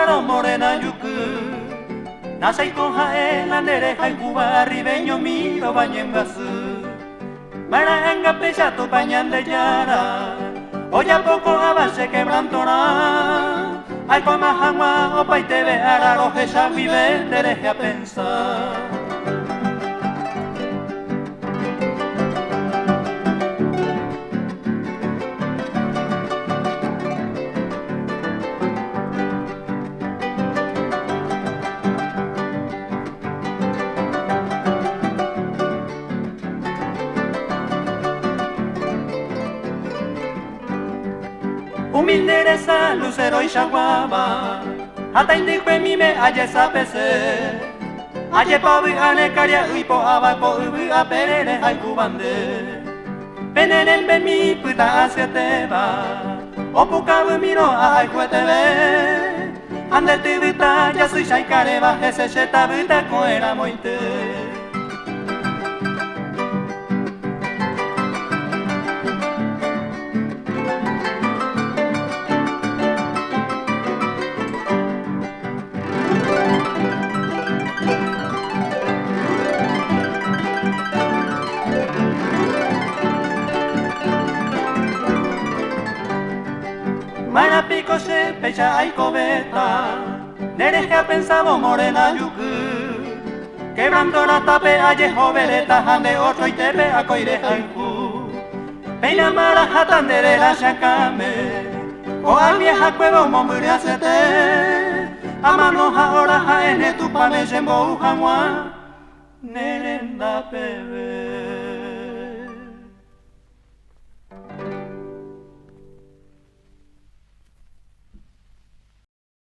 pensado morena yuku Naseiko jaela nere haikuba ribeño miro bañengasu Mara enga pesado bañan de yara Oya poco avance quebrantora Ay coma jangwa opa y te ve araro Esa vive dereje a pensar Humildereza, lucero y shaguaba Hata indikwe mime aye sapese Aye pavi ane karia uipo abako ubi aperere haikubande Penenen ben mi puta asiateba Opukabu miro a haikuetebe Ande tibita ya soy shaikareba Ese shetabita koera moite Mara pico se pecha ay cobeta Nereje ha pensado morena yuku Quebrando la tape aye joveleta Hande otro y tepe a coire haiku Peina mara hatandere la shakame O al vieja cuevo mombure acete Amano ahora jaene tu pame Shembo uhamwa Nerenda pebe